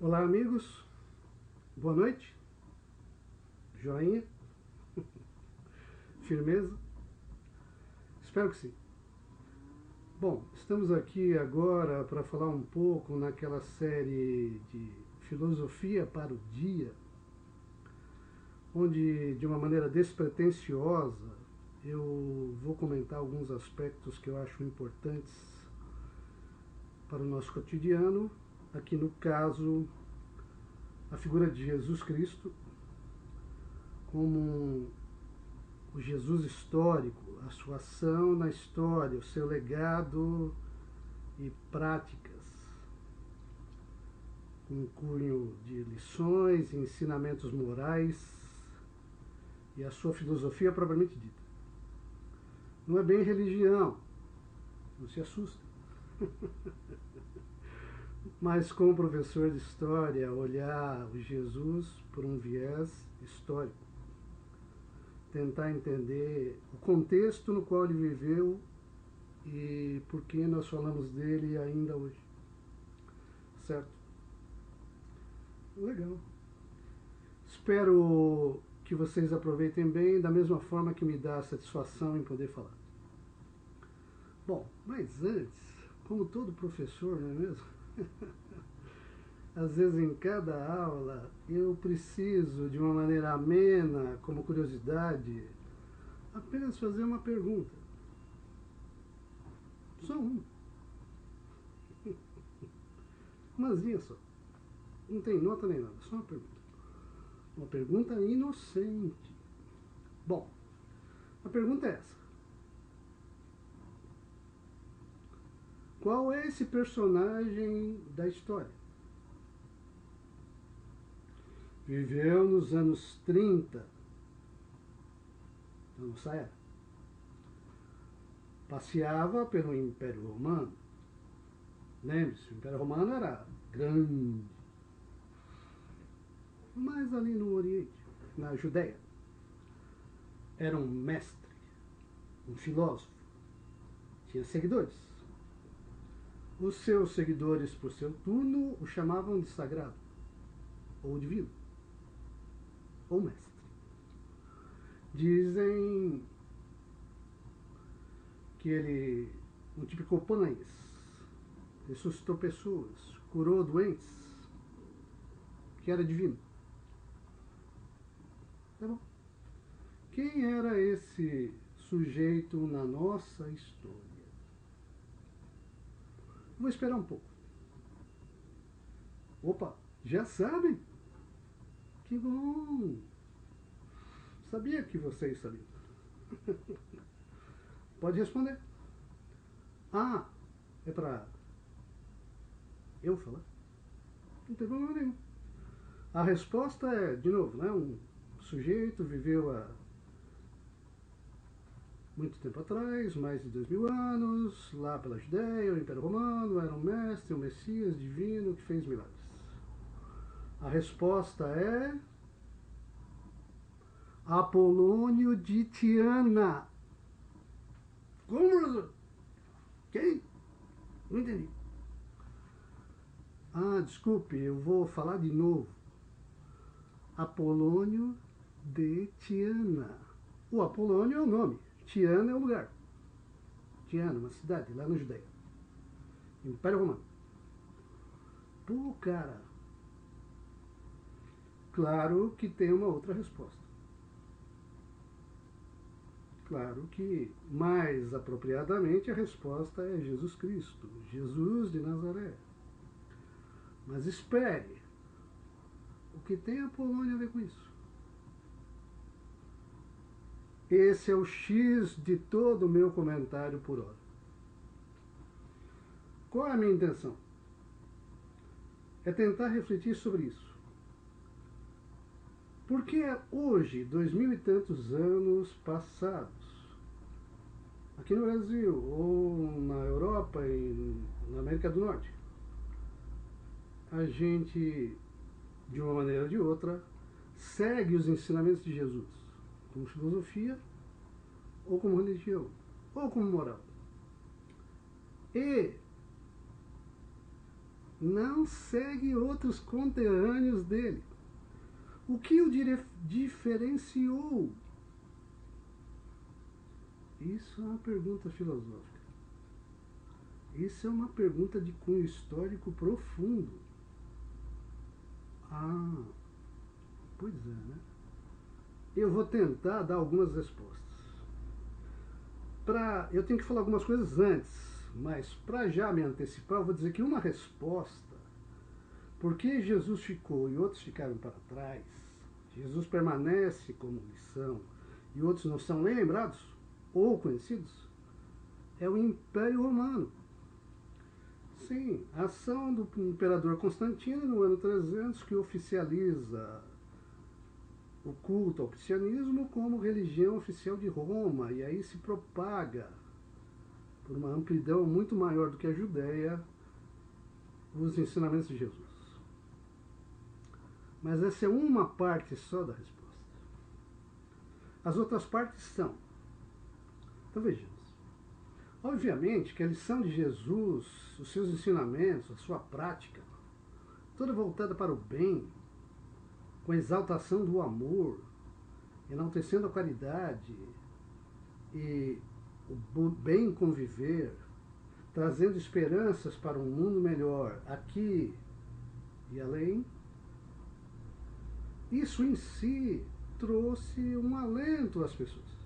Olá, amigos. Boa noite. Joinha. Firmeza. Espero que sim. Bom, estamos aqui agora para falar um pouco naquela série de filosofia para o dia, onde, de uma maneira despretensiosa, eu vou comentar alguns aspectos que eu acho importantes para o nosso cotidiano. Aqui, no caso, a figura de Jesus Cristo como o Jesus histórico, a sua ação na história, o seu legado e práticas, com um cunho de lições e ensinamentos morais e a sua filosofia propriamente dita. Não é bem religião, não se assusta. Mas como professor de história, olhar o Jesus por um viés histórico, tentar entender o contexto no qual ele viveu e por que nós falamos dele ainda hoje. Certo? Legal. Espero que vocês aproveitem bem, da mesma forma que me dá satisfação em poder falar. Bom, mas antes, como todo professor, não é mesmo? Às vezes em cada aula eu preciso, de uma maneira amena, como curiosidade, apenas fazer uma pergunta. Só uma. Umazinha só. Não tem nota nem nada, só uma pergunta. Uma pergunta inocente. Bom, a pergunta é essa. Qual é esse personagem da história? Viveu nos anos 30, da nossa era. Passeava pelo Império Romano. Lembre-se, o Império Romano era grande. Mas ali no Oriente, na Judéia, era um mestre, um filósofo. Tinha seguidores. Os seus seguidores, por seu turno, o chamavam de sagrado, ou divino, ou mestre. Dizem que ele multiplicou pães, ressuscitou pessoas, curou doentes, que era divino. Tá bom. Quem era esse sujeito na nossa história? Vou esperar um pouco. Opa, já sabem? Que bom! Sabia que vocês sabiam. Pode responder. Ah, é para eu falar? Não tem problema nenhum. A resposta é, de novo, né? Um sujeito viveu há muito tempo atrás, mais de 2000 anos, lá pela Judéia, o Império Romano, era um mestre, um Messias divino que fez milagres. A resposta é Apolônio de Tiana. Como, professor? Quem? Não entendi. Ah, desculpe, eu vou falar de novo. Apolônio de Tiana. O Apolônio é o nome, Tiana é o lugar. Tiana, uma cidade lá na Judéia. Império Romano. Pô, cara. Claro que tem uma outra resposta. Claro que, mais apropriadamente, a resposta é Jesus Cristo, Jesus de Nazaré. Mas espere, o que tem a Polônia a ver com isso? Esse é o X de todo o meu comentário por hora. Qual é a minha intenção? É tentar refletir sobre isso. Porque hoje, 2000 e tantos anos passados, aqui no Brasil, ou na Europa e na América do Norte, a gente, de uma maneira ou de outra, segue os ensinamentos de Jesus, como filosofia, ou como religião, ou como moral. E não segue outros conterrâneos dele. O que o diferenciou? Isso é uma pergunta filosófica. Isso é uma pergunta de cunho histórico profundo. Ah, pois é, né? Eu vou tentar dar algumas respostas. Eu tenho que falar algumas coisas antes, mas para já me antecipar, eu vou dizer que uma resposta, por que Jesus ficou e outros ficaram para trás, Jesus permanece como lição e outros não são nem lembrados ou conhecidos, é o Império Romano. Sim, a ação do imperador Constantino no ano 300 que oficializa o culto ao cristianismo como religião oficial de Roma, e aí se propaga por uma amplidão muito maior do que a Judéia os ensinamentos de Jesus. Mas essa é uma parte só da resposta. As outras partes são. Então vejamos. Obviamente que a lição de Jesus, os seus ensinamentos, a sua prática, toda voltada para o bem, com a exaltação do amor, enaltecendo a caridade e o bem conviver, trazendo esperanças para um mundo melhor aqui e além, isso em si trouxe um alento às pessoas.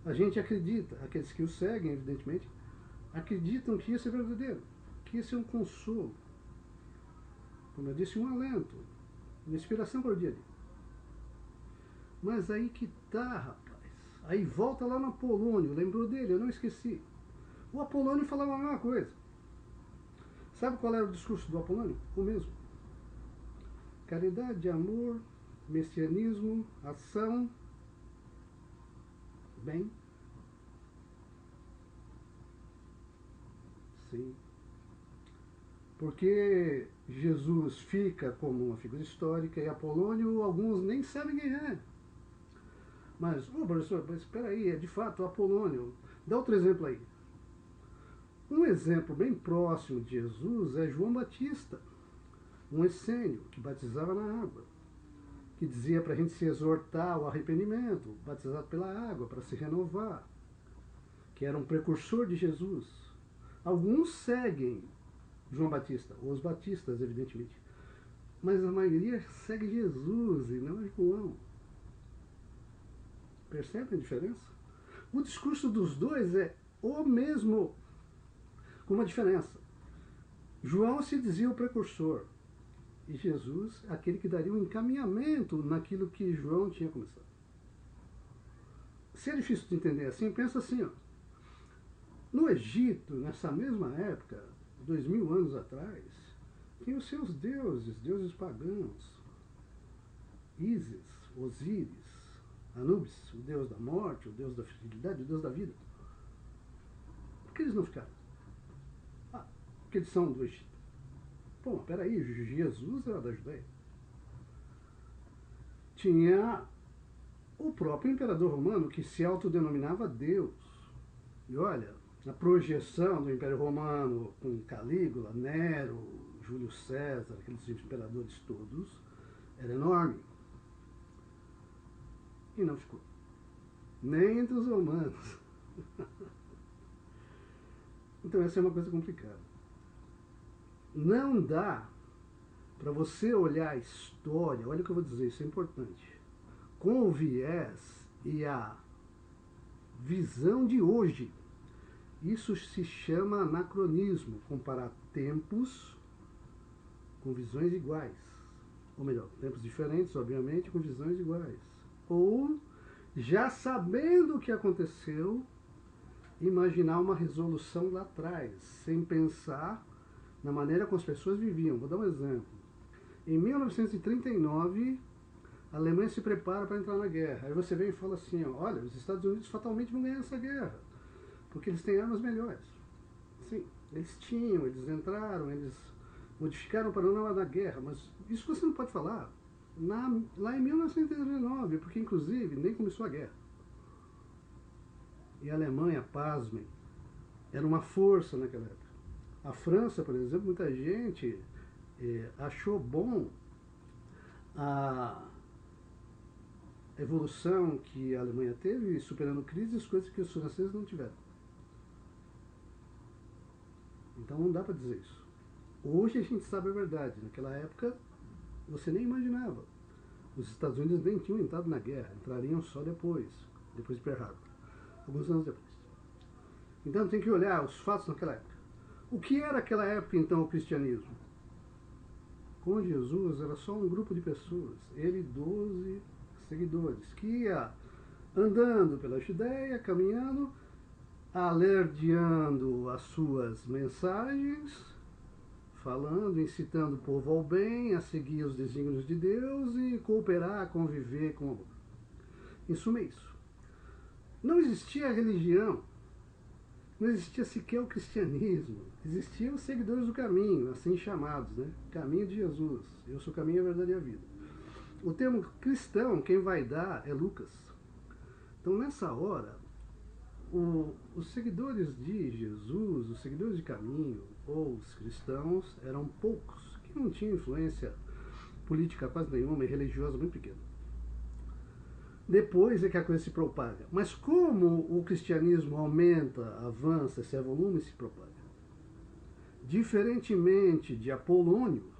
A gente acredita, aqueles que o seguem, evidentemente, acreditam que isso é verdadeiro, que isso é um consolo. Como eu disse, um alento, uma inspiração para o dia a dia. Mas aí que tá, rapaz. Aí volta lá no Apolônio, lembrou dele, eu não esqueci. O Apolônio falava a mesma coisa. Sabe qual era o discurso do Apolônio? O mesmo. Caridade, amor, messianismo, ação, bem. Sim. Porque Jesus fica como uma figura histórica e Apolônio, alguns nem sabem quem é. Mas, professor, mas espera aí, é de fato o Apolônio. Dá outro exemplo aí. Um exemplo bem próximo de Jesus é João Batista, um essênio que batizava na água, que dizia para a gente se exortar ao arrependimento, batizado pela água, para se renovar, que era um precursor de Jesus. Alguns seguem João Batista, ou os batistas, evidentemente, mas a maioria segue Jesus e não João. Percebe a diferença? O discurso dos dois é o mesmo, com uma diferença. João se dizia o precursor e Jesus aquele que daria um encaminhamento naquilo que João tinha começado. Se é difícil de entender assim, pensa assim, ó. No Egito, nessa mesma época, 2000 anos atrás, tinha os seus deuses, deuses pagãos. Ísis, Osíris, Anubis, o deus da morte, o deus da fertilidade, o deus da vida. Por que eles não ficaram? Ah, porque eles são do Egito. Pô, peraí, Jesus era da Judéia. Tinha o próprio imperador romano que se autodenominava Deus. E olha, a projeção do Império Romano com Calígula, Nero, Júlio César, aqueles imperadores todos, era enorme. E não ficou. Nem entre os romanos. Então essa é uma coisa complicada. Não dá para você olhar a história, olha o que eu vou dizer, isso é importante, com o viés e a visão de hoje. Isso se chama anacronismo, comparar tempos com visões iguais. Ou melhor, tempos diferentes, obviamente, com visões iguais. Ou, já sabendo o que aconteceu, imaginar uma resolução lá atrás, sem pensar na maneira como as pessoas viviam. Vou dar um exemplo. Em 1939, a Alemanha se prepara para entrar na guerra. Aí você vem e fala assim, ó, olha, os Estados Unidos fatalmente vão ganhar essa guerra, porque eles têm armas melhores. Sim, eles tinham, eles entraram, eles modificaram para não ir na guerra, mas isso você não pode falar lá em 1939, porque inclusive nem começou a guerra. E a Alemanha, pasmem, era uma força naquela época. A França, por exemplo, muita gente achou bom a evolução que a Alemanha teve, superando crises, coisas que os franceses não tiveram. Então não dá para dizer isso. Hoje a gente sabe a verdade. Naquela época você nem imaginava. Os Estados Unidos nem tinham entrado na guerra, entrariam só depois de Pearl Harbor, alguns anos depois. Então tem que olhar os fatos naquela época. O que era aquela época então o cristianismo? Com Jesus era só um grupo de pessoas, ele e 12 seguidores, que ia andando pela Judéia, caminhando, alerdeando as suas mensagens, falando, incitando o povo ao bem, a seguir os desígnios de Deus e cooperar, conviver com o amor. Em suma, é isso. Não existia religião, não existia sequer o cristianismo, existiam os seguidores do caminho, assim chamados, né? Caminho de Jesus, eu sou o caminho, a verdade e a vida. O termo cristão, quem vai dar é Lucas. Então, nessa hora, os seguidores de Jesus, os seguidores de caminho, ou os cristãos, eram poucos, que não tinham influência política quase nenhuma e religiosa muito pequena. Depois é que a coisa se propaga. Mas como o cristianismo aumenta, avança, se evolui e se propaga? Diferentemente de Apolônio,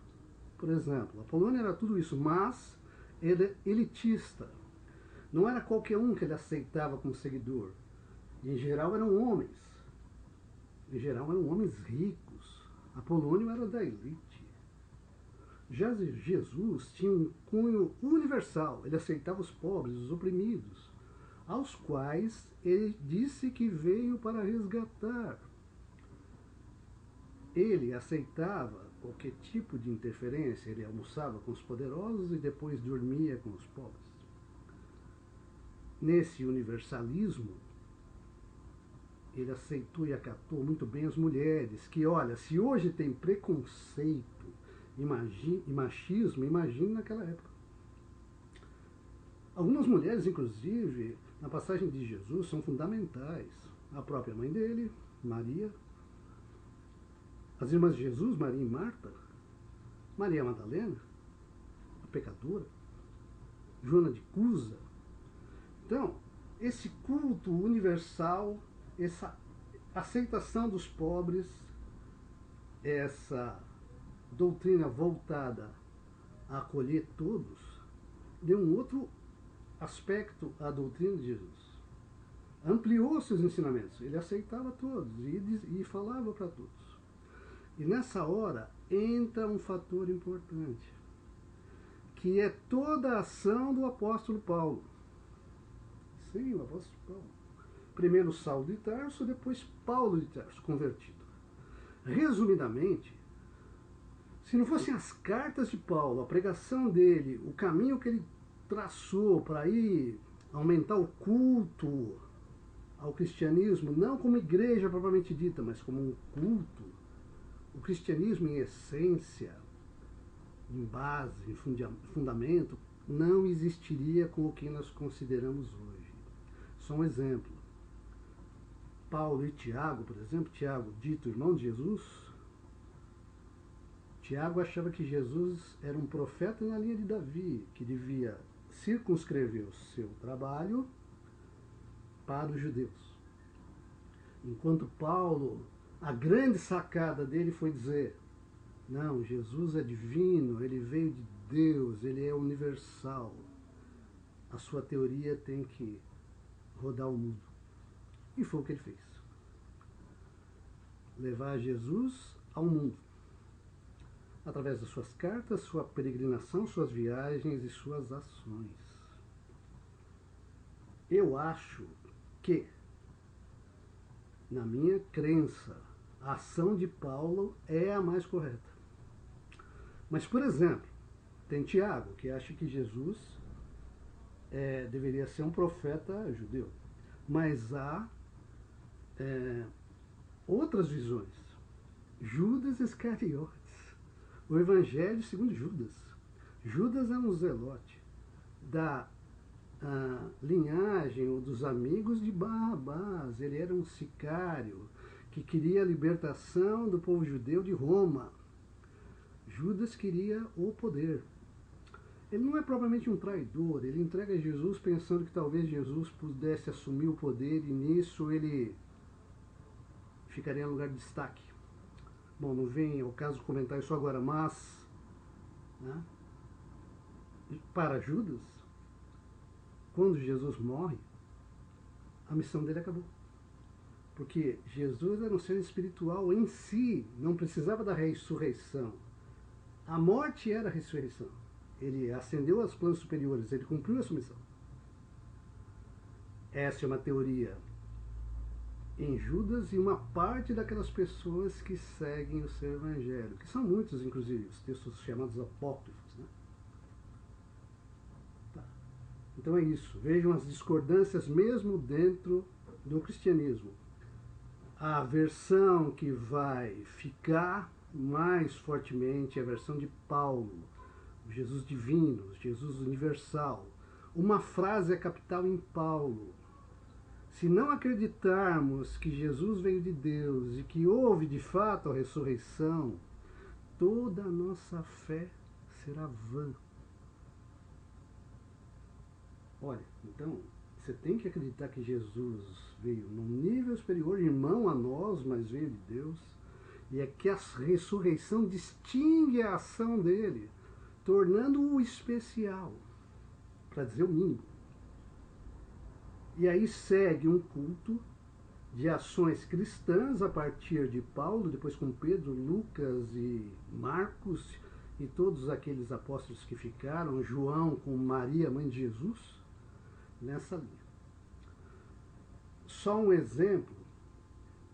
por exemplo, Apolônio era tudo isso, mas ele é elitista. Não era qualquer um que ele aceitava como seguidor. Em geral eram homens. Em geral eram homens ricos. Apolônio era da elite. Já Jesus tinha um cunho universal. Ele aceitava os pobres, os oprimidos, aos quais ele disse que veio para resgatar. Ele aceitava qualquer tipo de interferência. Ele almoçava com os poderosos e depois dormia com os pobres. Nesse universalismo, ele aceitou e acatou muito bem as mulheres, que, olha, se hoje tem preconceito e machismo, imagine naquela época. Algumas mulheres, inclusive, na passagem de Jesus, são fundamentais. A própria mãe dele, Maria, as irmãs de Jesus, Maria e Marta, Maria Madalena, a pecadora, Joana de Cusa. Então, esse culto universal, essa aceitação dos pobres, essa doutrina voltada a acolher todos, deu um outro aspecto à doutrina de Jesus. Ampliou seus ensinamentos, ele aceitava todos e falava para todos. E nessa hora entra um fator importante, que é toda a ação do apóstolo Paulo. Sim, o apóstolo Paulo. Primeiro Saulo de Tarso, depois Paulo de Tarso, convertido. Resumidamente, se não fossem as cartas de Paulo, a pregação dele, o caminho que ele traçou para ir aumentar o culto ao cristianismo, não como igreja propriamente dita, mas como um culto, o cristianismo em essência, em base, em fundamento, não existiria com o que nós consideramos hoje. Só um exemplo. Paulo e Tiago, por exemplo, Tiago, dito irmão de Jesus, Tiago achava que Jesus era um profeta na linha de Davi, que devia circunscrever o seu trabalho para os judeus. Enquanto Paulo, a grande sacada dele foi dizer, não, Jesus é divino, ele veio de Deus, ele é universal. A sua teoria tem que rodar o mundo. E foi o que ele fez. Levar Jesus ao mundo. Através das suas cartas, sua peregrinação, suas viagens e suas ações. Eu acho que, na minha crença, a ação de Paulo é a mais correta. Mas, por exemplo, tem Tiago, que acha que Jesus deveria ser um profeta judeu. Mas há outras visões. Judas Iscariotes. O Evangelho segundo Judas. Judas é um zelote da linhagem ou dos amigos de Barrabás. Ele era um sicário que queria a libertação do povo judeu de Roma. Judas queria o poder. Ele não é propriamente um traidor, ele entrega Jesus pensando que talvez Jesus pudesse assumir o poder e nisso ele ficaria em lugar de destaque. Bom, não vem ao caso comentar isso agora, mas né, para Judas, quando Jesus morre, a missão dele acabou. Porque Jesus era um ser espiritual em si, não precisava da ressurreição. A morte era a ressurreição. Ele ascendeu aos planos superiores, ele cumpriu a sua missão. Essa é uma teoria em Judas e uma parte daquelas pessoas que seguem o seu evangelho, que são muitos, inclusive, os textos chamados apócrifos. Né? Tá. Então é isso. Vejam as discordâncias mesmo dentro do cristianismo. A versão que vai ficar mais fortemente é a versão de Paulo, o Jesus divino, o Jesus universal. Uma frase é capital em Paulo. Se não acreditarmos que Jesus veio de Deus e que houve de fato a ressurreição, toda a nossa fé será vã. Olha, então, você tem que acreditar que Jesus veio num nível superior, irmão a nós, mas veio de Deus. E é que a ressurreição distingue a ação dele, tornando-o especial, para dizer o mínimo. E aí segue um culto de ações cristãs a partir de Paulo, depois com Pedro, Lucas e Marcos e todos aqueles apóstolos que ficaram, João com Maria, mãe de Jesus, nessa linha. Só um exemplo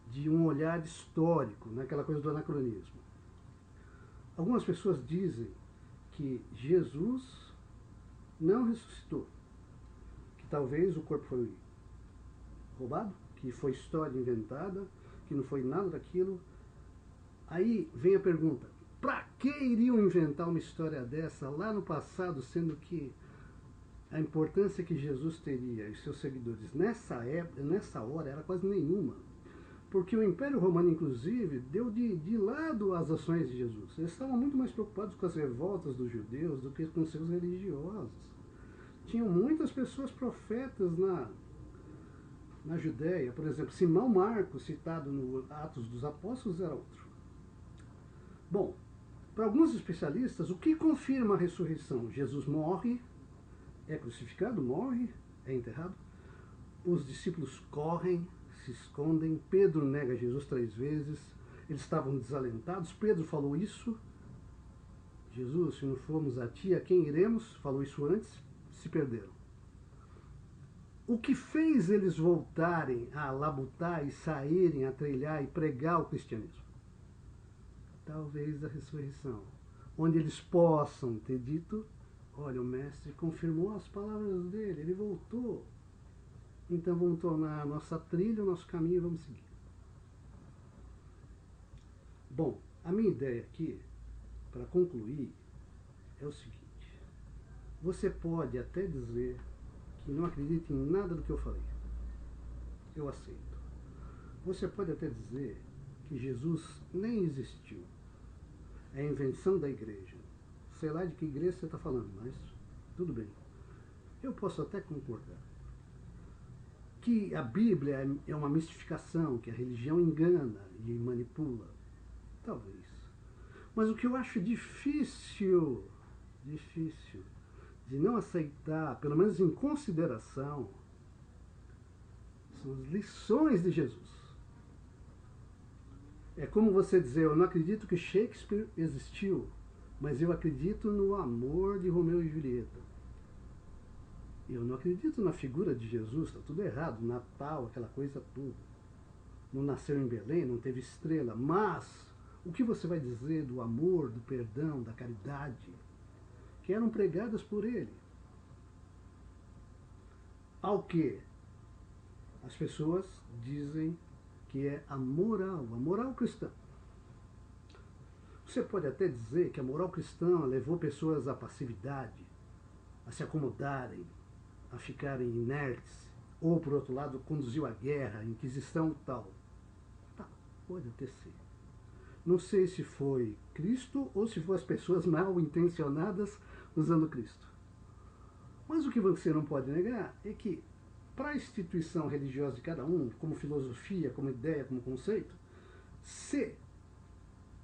de um olhar histórico, naquela coisa do anacronismo. Algumas pessoas dizem que Jesus não ressuscitou, que talvez o corpo foi roubado, que foi história inventada, que não foi nada daquilo. Aí vem a pergunta, para que iriam inventar uma história dessa lá no passado, sendo que a importância que Jesus teria e seus seguidores nessa época, nessa hora, era quase nenhuma. Porque o Império Romano, inclusive, deu de lado as ações de Jesus. Eles estavam muito mais preocupados com as revoltas dos judeus do que com seus religiosos. Tinham muitas pessoas profetas na Judéia. Por exemplo, Simão Marcos, citado no Atos dos Apóstolos, era outro. Bom, para alguns especialistas, o que confirma a ressurreição? Jesus morre, é crucificado, morre, é enterrado. Os discípulos correm, se escondem. Pedro nega Jesus 3 vezes. Eles estavam desalentados. Pedro falou isso. Jesus, se não formos a ti, a quem iremos? Falou isso antes. Se perderam. O que fez eles voltarem a labutar e saírem a trilhar e pregar o cristianismo? Talvez a ressurreição. Onde eles possam ter dito, olha, o mestre confirmou as palavras dele, ele voltou. Então vamos tornar a nossa trilha, o nosso caminho e vamos seguir. Bom, a minha ideia aqui, para concluir, é o seguinte. Você pode até dizer que não acredita em nada do que eu falei. Eu aceito. Você pode até dizer que Jesus nem existiu. É a invenção da igreja. Sei lá de que igreja você está falando, mas tudo bem. Eu posso até concordar que a Bíblia é uma mistificação, que a religião engana e manipula. Talvez. Mas o que eu acho difícil de não aceitar, pelo menos em consideração, são as lições de Jesus. É como você dizer, eu não acredito que Shakespeare existiu, mas eu acredito no amor de Romeu e Julieta. Eu não acredito na figura de Jesus, está tudo errado, Natal, aquela coisa toda. Não nasceu em Belém, não teve estrela, mas o que você vai dizer do amor, do perdão, da caridade, que eram pregadas por ele? Ao que as pessoas dizem que é a moral cristã. Você pode até dizer que a moral cristã levou pessoas à passividade, a se acomodarem, a ficarem inertes, ou, por outro lado, conduziu à guerra, à inquisição e tal. Tá. pode até ser. Não sei se foi Cristo ou se foram as pessoas mal intencionadas usando Cristo. Mas o que você não pode negar é que, para a instituição religiosa de cada um, como filosofia, como ideia, como conceito, se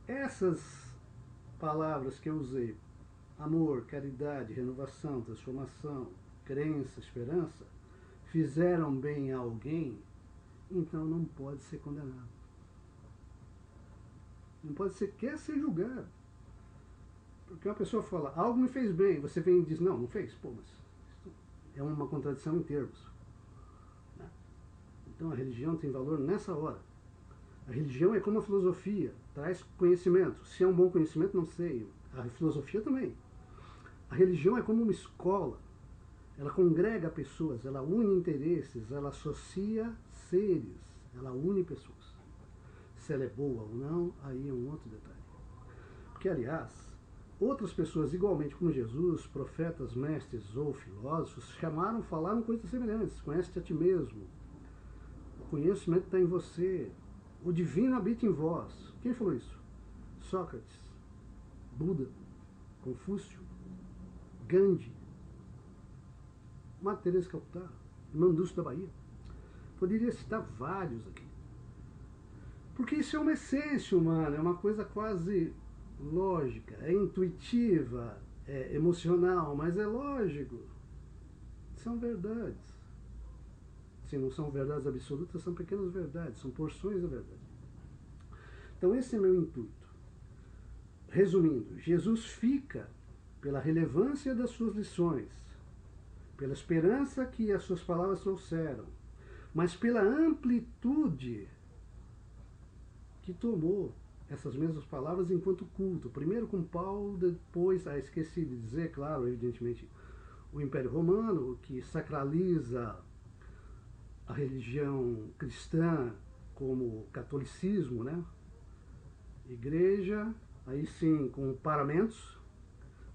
essas palavras que eu usei, amor, caridade, renovação, transformação, crença, esperança, fizeram bem a alguém, então não pode ser condenado. Não pode sequer ser julgado. Porque uma pessoa fala, algo me fez bem, você vem e diz, não, não fez. Pô, mas isso é uma contradição em termos. Então a religião tem valor nessa hora. A religião é como a filosofia, traz conhecimento. Se é um bom conhecimento, não sei. A filosofia também. A religião é como uma escola. Ela congrega pessoas, ela une interesses, ela associa seres, ela une pessoas. Se ela é boa ou não, aí é um outro detalhe. Porque, aliás, outras pessoas igualmente como Jesus, profetas, mestres ou filósofos, falaram coisas semelhantes. Conhece-te a ti mesmo. O conhecimento está em você. O divino habita em vós. Quem falou isso? Sócrates, Buda, Confúcio, Gandhi, Madre Teresa de Calcutá, Manduço da Bahia. Poderia citar vários aqui. Porque isso é uma essência humana, é uma coisa quase lógica, é intuitiva, é emocional, mas é lógico. São verdades. Se não são verdades absolutas, são pequenas verdades, são porções da verdade. Então esse é meu intuito. Resumindo, Jesus fica pela relevância das suas lições, pela esperança que as suas palavras trouxeram, mas pela amplitude que tomou essas mesmas palavras enquanto culto. Primeiro com Paulo, depois, esqueci de dizer, claro, evidentemente, o Império Romano, que sacraliza a religião cristã como catolicismo, né? Igreja, aí sim, com paramentos,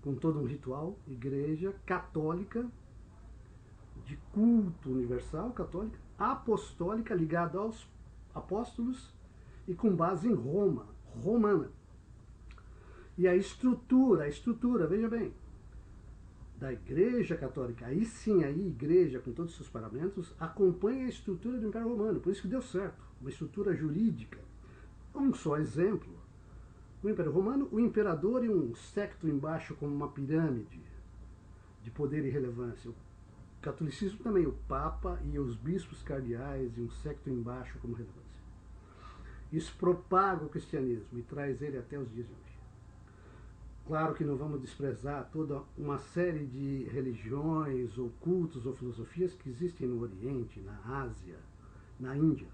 com todo um ritual, igreja católica, de culto universal, católica, apostólica, ligada aos apóstolos e com base em Roma, romana. E a estrutura, veja bem, da Igreja Católica, aí sim, aí igreja com todos os seus paramentos, acompanha a estrutura do Império Romano, por isso que deu certo, uma estrutura jurídica. Um só exemplo, no Império Romano, o imperador e um séquito embaixo como uma pirâmide de poder e relevância. O catolicismo também, o Papa e os bispos cardeais e um séquito embaixo como relevância. Isso propaga o cristianismo e traz ele até os dias de hoje. Claro que não vamos desprezar toda uma série de religiões, ou cultos, ou filosofias que existem no Oriente, na Ásia, na Índia.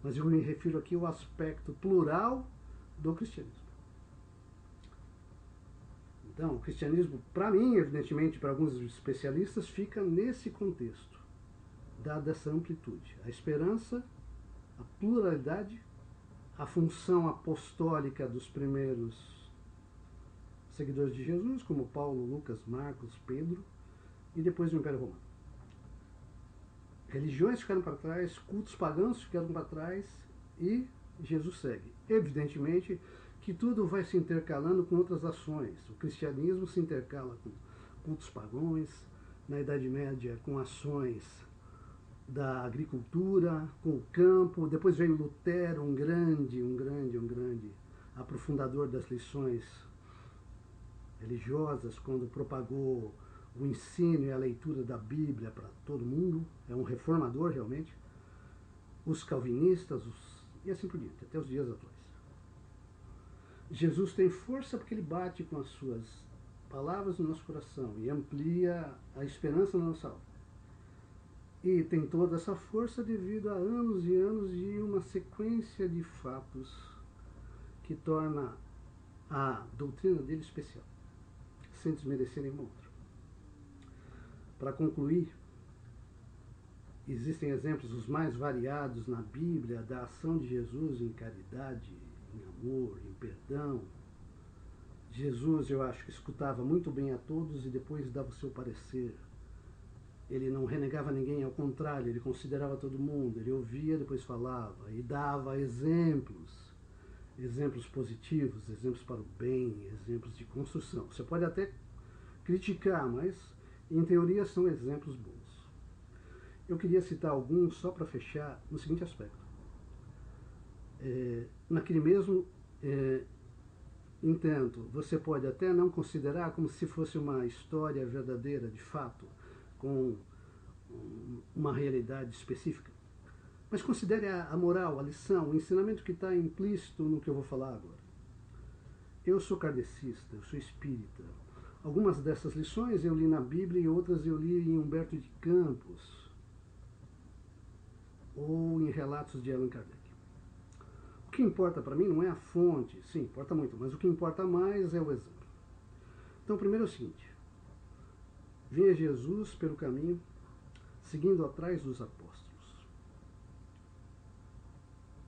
Mas eu me refiro aqui ao aspecto plural do cristianismo. Então, o cristianismo, para mim, evidentemente, para alguns especialistas, fica nesse contexto, dada essa amplitude. A esperança, a pluralidade, a função apostólica dos primeiros seguidores de Jesus, como Paulo, Lucas, Marcos, Pedro, e depois o Império Romano. Religiões ficaram para trás, cultos pagãos ficaram para trás e Jesus segue. Evidentemente que tudo vai se intercalando com outras ações. O cristianismo se intercala com cultos pagãos, na Idade Média com ações da agricultura, com o campo. Depois veio Lutero, um grande aprofundador das lições religiosas, quando propagou o ensino e a leitura da Bíblia para todo mundo. É um reformador realmente. Os calvinistas, e assim por diante, até os dias atuais. Jesus tem força porque ele bate com as suas palavras no nosso coração e amplia a esperança na nossa alma. E tem toda essa força devido a anos e anos de uma sequência de fatos que torna a doutrina dele especial, sem desmerecer nenhuma outra. Para concluir, existem exemplos os mais variados na Bíblia da ação de Jesus em caridade, em amor, em perdão. Jesus, eu acho que escutava muito bem a todos e depois dava o seu parecer Ele não renegava ninguém, ao contrário, ele considerava todo mundo, ele ouvia, depois falava e dava exemplos, exemplos positivos, exemplos para o bem, exemplos de construção. Você pode até criticar, mas em teoria são exemplos bons. Eu queria citar alguns só para fechar no seguinte aspecto. Naquele mesmo intento, você pode até não considerar como se fosse uma história verdadeira, de fato, com uma realidade específica. Mas considere a moral, a lição, o ensinamento que está implícito no que eu vou falar agora. Eu sou kardecista, eu sou espírita. Algumas dessas lições eu li na Bíblia e outras eu li em Humberto de Campos ou em relatos de Allan Kardec. O que importa para mim não é a fonte, sim, importa muito, mas o que importa mais é o exemplo. Então, primeiro é o seguinte: vinha Jesus pelo caminho, seguindo atrás dos apóstolos.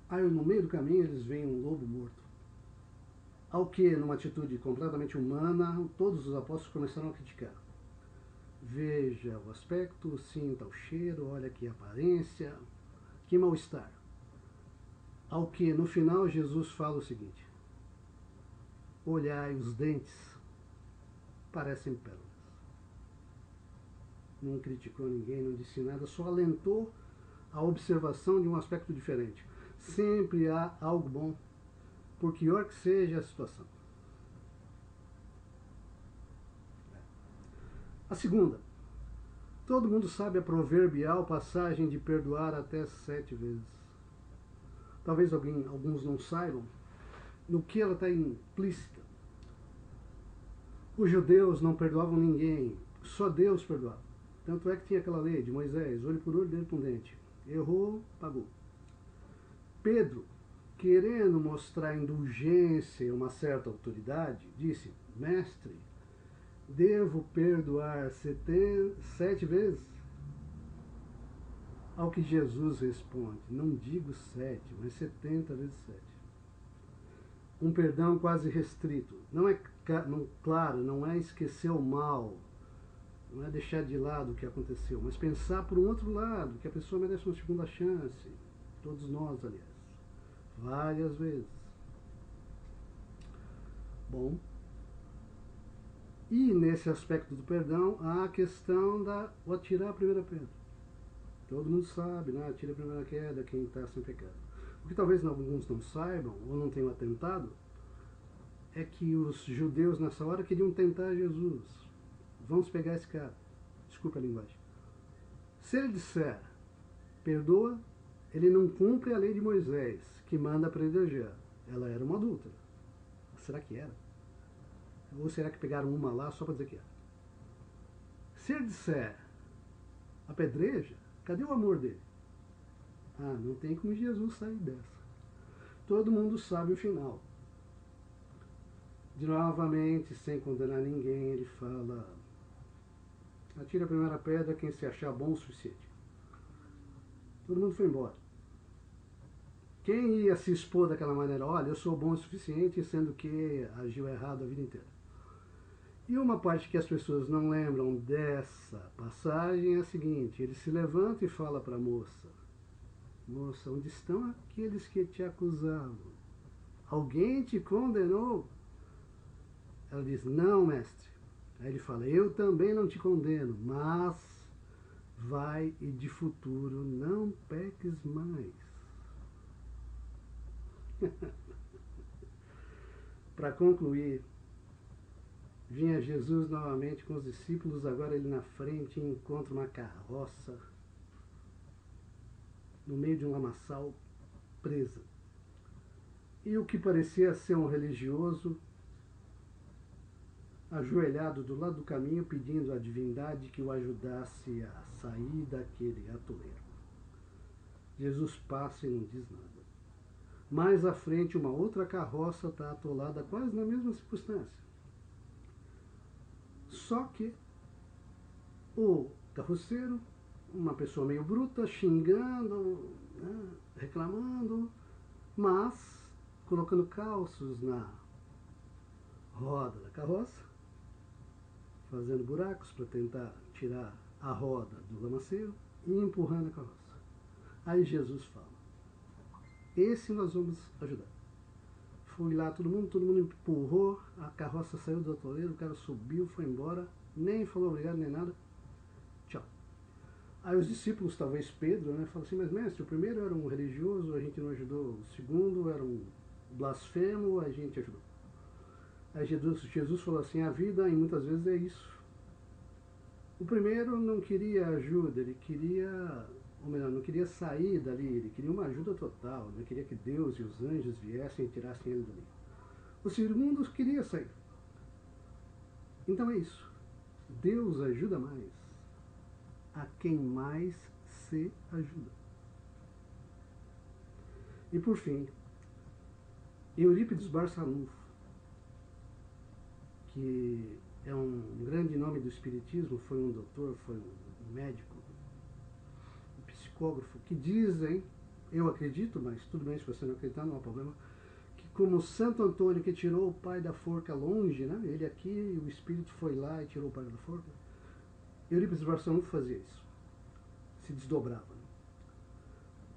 Aí, no meio do caminho, eles veem um lobo morto. Ao que, numa atitude completamente humana, todos os apóstolos começaram a criticar. Veja o aspecto, sinta o cheiro, olha que aparência, que mal-estar. Ao que, no final, Jesus fala o seguinte: olhai os dentes, parecem pérolas. Não criticou ninguém, não disse nada, só alentou a observação de um aspecto diferente. Sempre há algo bom, por pior que seja a situação. A segunda, todo mundo sabe a proverbial passagem de perdoar até 7 vezes. Talvez alguns não saibam no que ela está implícita. Os judeus não perdoavam ninguém, só Deus perdoava. Tanto é que tinha aquela lei de Moisés, olho por olho, dente por dente. Errou, pagou. Pedro, querendo mostrar indulgência e uma certa autoridade, disse: mestre, devo perdoar 7 vezes? Ao que Jesus responde: não digo 7, mas 70 vezes 7. Um perdão quase restrito. Claro, não é esquecer o mal, não é deixar de lado o que aconteceu, mas pensar por um outro lado, que a pessoa merece uma segunda chance. Todos nós, aliás. Várias vezes. Bom. E nesse aspecto do perdão, há a questão o atirar a primeira pedra. Todo mundo sabe, né? Atira a primeira queda quem está sem pecado. O que talvez alguns não saibam, ou não tenham atentado, é que os judeus nessa hora queriam tentar Jesus. Vamos pegar esse cara. Desculpa a linguagem. Se ele disser, perdoa, ele não cumpre a lei de Moisés, que manda apedrejar. Ela era uma adúltera. Será que era? Ou será que pegaram uma lá só para dizer que era? Se ele disser, apedreja, cadê o amor dele? Ah, não tem como Jesus sair dessa. Todo mundo sabe o final. Novamente, sem condenar ninguém, ele fala: atira a primeira pedra quem se achar bom o suficiente. Todo mundo foi embora. Quem ia se expor daquela maneira? Olha, eu sou bom o suficiente, sendo que agiu errado a vida inteira. E uma parte que as pessoas não lembram dessa passagem é a seguinte: ele se levanta e fala para a moça: moça, onde estão aqueles que te acusavam? Alguém te condenou? Ela diz: não, mestre. Aí ele fala: eu também não te condeno, mas vai e de futuro não peques mais. Para concluir, vinha Jesus novamente com os discípulos, agora ele na frente, e encontra uma carroça no meio de um lamaçal presa. E o que parecia ser um religioso ajoelhado do lado do caminho, pedindo à divindade que o ajudasse a sair daquele atoleiro. Jesus passa e não diz nada. Mais à frente, uma outra carroça está atolada quase na mesma circunstância. Só que o carroceiro, uma pessoa meio bruta, xingando, né, reclamando, mas colocando calços na roda da carroça, fazendo buracos para tentar tirar a roda do lamaceiro e empurrando a carroça. Aí Jesus fala, esse nós vamos ajudar. Fui lá, todo mundo empurrou, a carroça saiu do atoleiro, o cara subiu, foi embora, nem falou obrigado, nem nada. Tchau. Aí os discípulos, talvez Pedro, né, falam assim, mas mestre, o primeiro era um religioso, a gente não ajudou. O segundo era um blasfemo, a gente ajudou. Aí Jesus falou assim, a vida, e muitas vezes é isso. O primeiro não queria ajuda, ele queria, ou melhor, não queria sair dali, ele queria uma ajuda total, não queria que Deus e os anjos viessem e tirassem ele dali. O segundo queria sair. Então é isso. Deus ajuda mais a quem mais se ajuda. E por fim, Eurípides Barçanufo, que é um grande nome do espiritismo, foi um doutor, foi um médico, um psicógrafo, que dizem, eu acredito, mas tudo bem se você não acreditar, não há problema, que como Santo Antônio que tirou o pai da forca longe, né, ele aqui, o espírito foi lá e tirou o pai da forca, Eurípides Barçanufo fazia isso, se desdobrava. Né?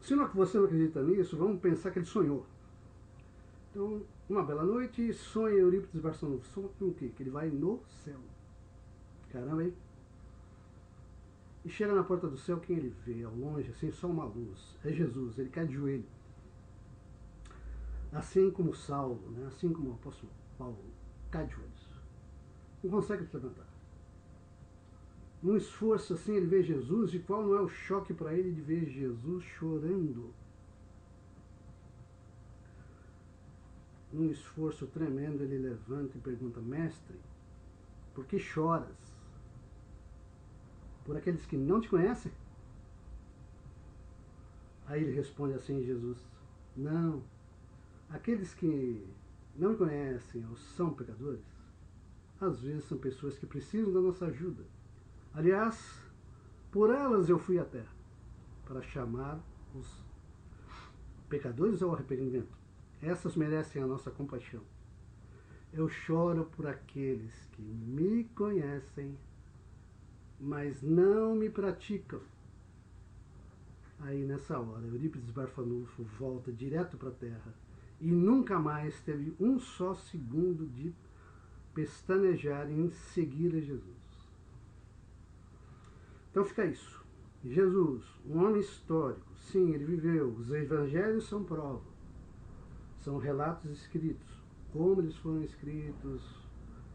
Se você não acredita nisso, vamos pensar que ele sonhou. Então, uma bela noite, sonha Eurípides Barçanufo. Sonha com o quê? Que ele vai no céu. Caramba, hein? E chega na porta do céu, quem ele vê ao longe, assim, só uma luz. É Jesus, ele cai de joelho. Assim como Saulo, né? Assim como o apóstolo Paulo, cai de joelhos. Não consegue se levantar. Num esforço assim, ele vê Jesus, e qual não é o choque para ele de ver Jesus chorando? Num esforço tremendo, ele levanta e pergunta, mestre, por que choras? Por aqueles que não te conhecem? Aí ele responde assim, Jesus, não, aqueles que não me conhecem ou são pecadores, às vezes são pessoas que precisam da nossa ajuda. Aliás, por elas eu fui à terra, para chamar os pecadores ao arrependimento. Essas merecem a nossa compaixão. Eu choro por aqueles que me conhecem, mas não me praticam. Aí nessa hora, Eurípides Barçanufo volta direto para a terra e nunca mais teve um só segundo de pestanejar em seguir a Jesus. Então fica isso. Jesus, um homem histórico, sim, ele viveu. Os evangelhos são prova. São relatos escritos, como eles foram escritos,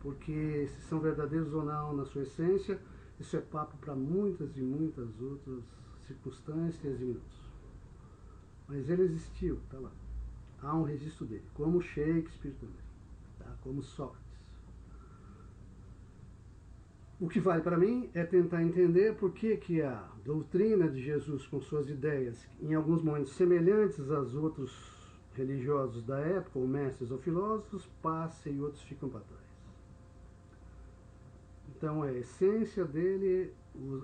porque se são verdadeiros ou não na sua essência, isso é papo para muitas e muitas outras circunstâncias e minutos. Mas ele existiu, está lá. Há um registro dele, como Shakespeare também, tá? Como Sócrates. O que vale para mim é tentar entender por que a doutrina de Jesus, com suas ideias, em alguns momentos semelhantes às outros religiosos da época, ou mestres ou filósofos, passa e outros ficam para trás. Então a essência dele,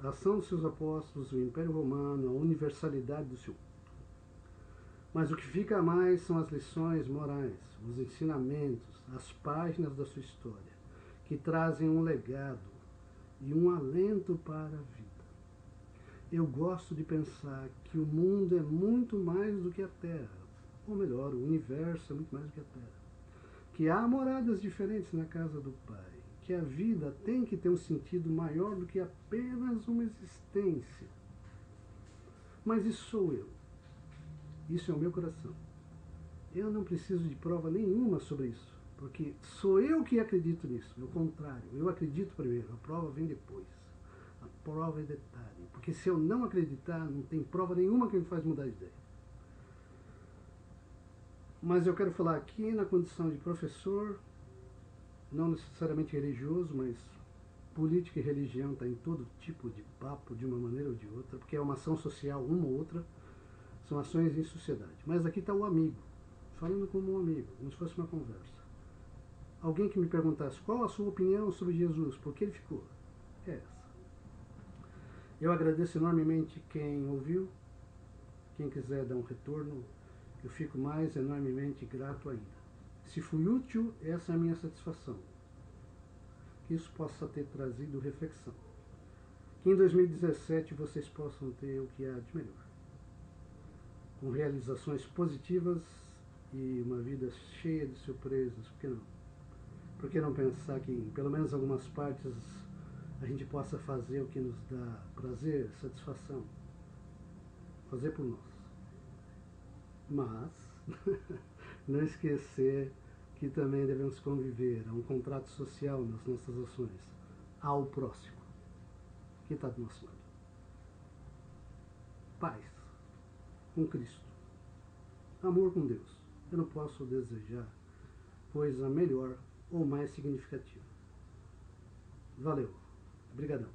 a ação dos seus apóstolos, o Império Romano, a universalidade do seu. Mas o que fica mais são as lições morais, os ensinamentos, as páginas da sua história, que trazem um legado e um alento para a vida. Eu gosto de pensar que o mundo é muito mais do que a Terra. Ou melhor, o universo é muito mais do que a Terra. Que há moradas diferentes na casa do Pai. Que a vida tem que ter um sentido maior do que apenas uma existência. Mas isso sou eu. Isso é o meu coração. Eu não preciso de prova nenhuma sobre isso. Porque sou eu que acredito nisso. No contrário, eu acredito primeiro. A prova vem depois. A prova é detalhe. Porque se eu não acreditar, não tem prova nenhuma que me faz mudar de ideia. Mas eu quero falar aqui na condição de professor, não necessariamente religioso, mas política e religião está em todo tipo de papo, de uma maneira ou de outra, porque é uma ação social, uma ou outra, são ações em sociedade. Mas aqui está o amigo, falando como um amigo, como se fosse uma conversa. Alguém que me perguntasse qual a sua opinião sobre Jesus, por que ele ficou? É essa. Eu agradeço enormemente quem ouviu, quem quiser dar um retorno, eu fico mais enormemente grato ainda. Se fui útil, essa é a minha satisfação. Que isso possa ter trazido reflexão. Que em 2017 vocês possam ter o que há de melhor, com realizações positivas e uma vida cheia de surpresas. Por que não? Por que não pensar que em pelo menos algumas partes a gente possa fazer o que nos dá prazer, satisfação, fazer por nós. Mas não esquecer que também devemos conviver a um contrato social nas nossas ações, ao próximo, que está do nosso lado. Paz com Cristo, amor com Deus. Eu não posso desejar coisa melhor ou mais significativa. Valeu, obrigadão.